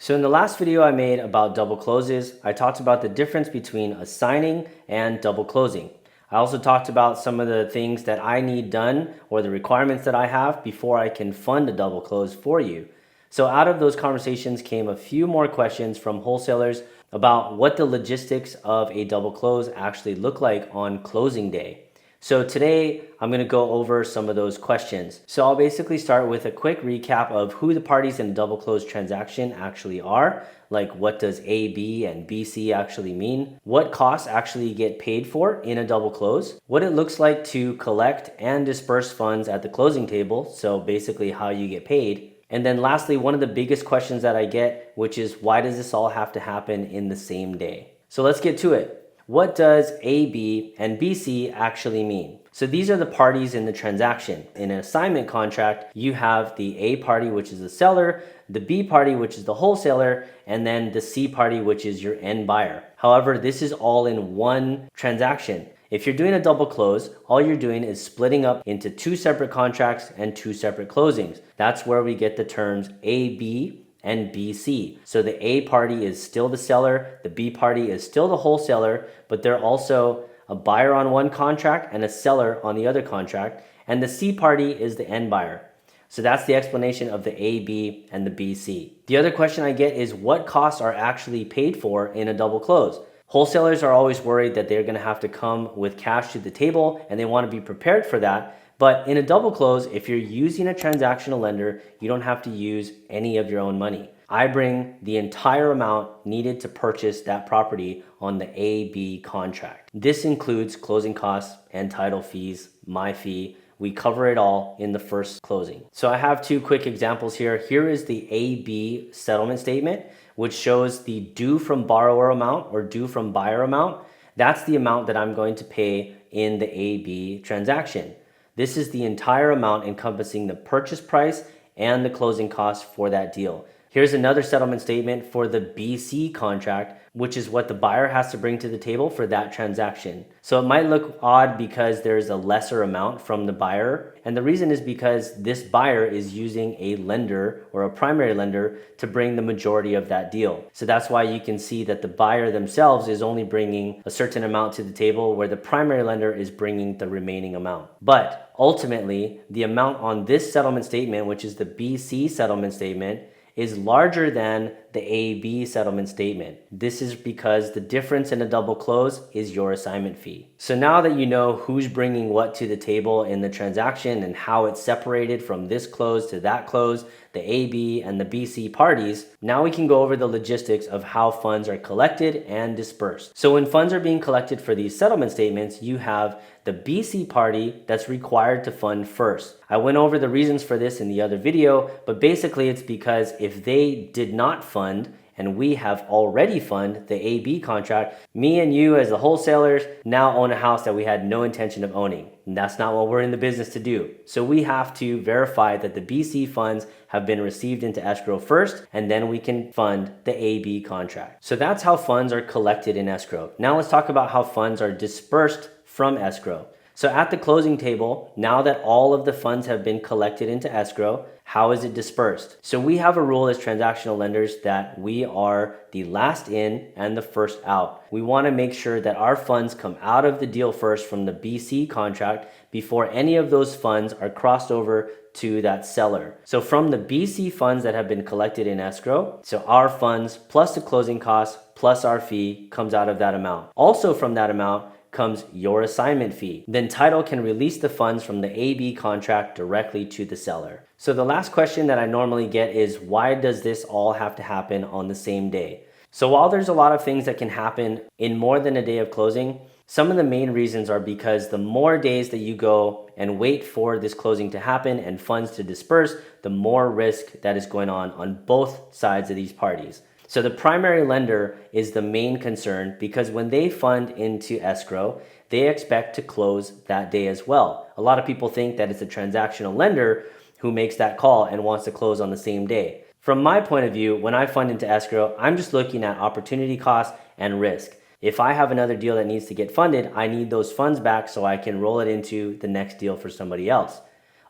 So in the last video I made about double closes, I talked about the difference between assigning and double closing. I also talked about some of the things that I need done or the requirements that I have before I can fund a double close for you. So out of those conversations came a few more questions from wholesalers about what the logistics of a double close actually look like on closing day. So today I'm going to go over some of those questions. So I'll basically start with a quick recap of who the parties in a double close transaction actually are, like what does A, B, and BC actually mean, what costs actually get paid for in a double close, what it looks like to collect and disperse funds at the closing table, so basically how you get paid, and then lastly, one of the biggest questions that I get, which is why does this all have to happen in the same day? So let's get to it. What does AB and BC actually mean? So these are the parties in the transaction. In an assignment contract, you have the A party, which is the seller, the B party, which is the wholesaler, and then the C party, which is your end buyer. However, this is all in one transaction. If you're doing a double close, all you're doing is splitting up into two separate contracts and two separate closings. That's where we get the terms AB and BC. So the A party is still the seller, the B party is still the wholesaler, but they're also a buyer on one contract and a seller on the other contract, and the C party is the end buyer. So that's the explanation of the A, B, and the BC. The other question I get is what costs are actually paid for in a double close? Wholesalers are always worried that they're gonna have to come with cash to the table, and they wanna be prepared for that. But in a double close, if you're using a transactional lender, you don't have to use any of your own money. I bring the entire amount needed to purchase that property on the AB contract. This includes closing costs and title fees, my fee. We cover it all in the first closing. So I have two quick examples here. Here is the AB settlement statement, which shows the due from borrower amount or due from buyer amount. That's the amount that I'm going to pay in the AB transaction. This is the entire amount encompassing the purchase price and the closing costs for that deal. Here's another settlement statement for the BC contract, which is what the buyer has to bring to the table for that transaction. So it might look odd because there's a lesser amount from the buyer. And the reason is because this buyer is using a lender or a primary lender to bring the majority of that deal. So that's why you can see that the buyer themselves is only bringing a certain amount to the table where the primary lender is bringing the remaining amount. But ultimately, the amount on this settlement statement, which is the BC settlement statement, is larger than the AB settlement statement. This is because the difference in a double close is your assignment fee. So now that you know who's bringing what to the table in the transaction and how it's separated from this close to that close, the AB and the BC parties, now we can go over the logistics of how funds are collected and dispersed. So when funds are being collected for these settlement statements, you have the BC party that's required to fund first. I went over the reasons for this in the other video, but basically it's because if they did not fund and we have already funded the AB contract, me and you as the wholesalers now own a house that we had no intention of owning. And that's not what we're in the business to do. So we have to verify that the BC funds have been received into escrow first, and then we can fund the AB contract. So that's how funds are collected in escrow. Now let's talk about how funds are dispersed from escrow. So at the closing table, now that all of the funds have been collected into escrow, how is it dispersed? So we have a rule as transactional lenders that we are the last in and the first out. We want to make sure that our funds come out of the deal first from the BC contract before any of those funds are crossed over to that seller. So from the BC funds that have been collected in escrow, so our funds plus the closing costs plus our fee comes out of that amount. Also from that amount comes your assignment fee. Then title can release the funds from the AB contract directly to the seller. So the last question that I normally get is why does this all have to happen on the same day? So while there's a lot of things that can happen in more than a day of closing, some of the main reasons are because the more days that you go and wait for this closing to happen and funds to disperse, the more risk that is going on both sides of these parties. So the primary lender is the main concern because when they fund into escrow, they expect to close that day as well. A lot of people think that it's a transactional lender who makes that call and wants to close on the same day. From my point of view, when I fund into escrow, I'm just looking at opportunity cost and risk. If I have another deal that needs to get funded, I need those funds back so I can roll it into the next deal for somebody else.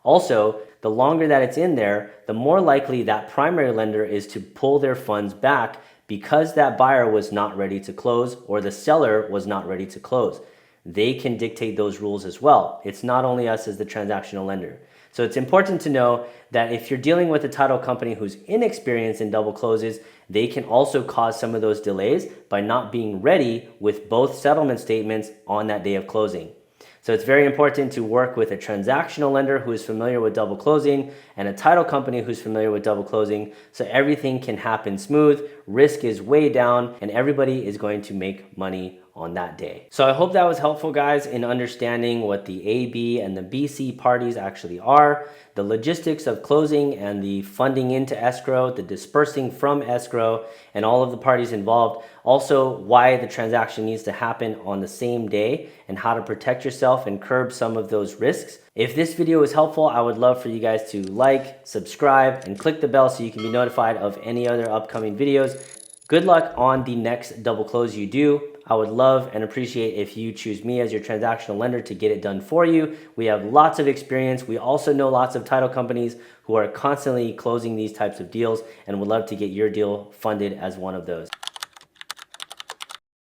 Also, the longer that it's in there, the more likely that primary lender is to pull their funds back because that buyer was not ready to close or the seller was not ready to close. They can dictate those rules as well. It's not only us as the transactional lender. So it's important to know that if you're dealing with a title company who's inexperienced in double closes, they can also cause some of those delays by not being ready with both settlement statements on that day of closing. So it's very important to work with a transactional lender who is familiar with double closing and a title company who's familiar with double closing so everything can happen smooth, risk is way down, and everybody is going to make money on that day. So I hope that was helpful, guys, in understanding what the A, B, and the BC parties actually are, the logistics of closing and the funding into escrow, the dispersing from escrow, and all of the parties involved. Also, why the transaction needs to happen on the same day and how to protect yourself and curb some of those risks. If this video was helpful, I would love for you guys to like, subscribe, and click the bell so you can be notified of any other upcoming videos. Good luck on the next double close you do. I would love and appreciate if you choose me as your transactional lender to get it done for you. We have lots of experience. We also know lots of title companies who are constantly closing these types of deals and would love to get your deal funded as one of those.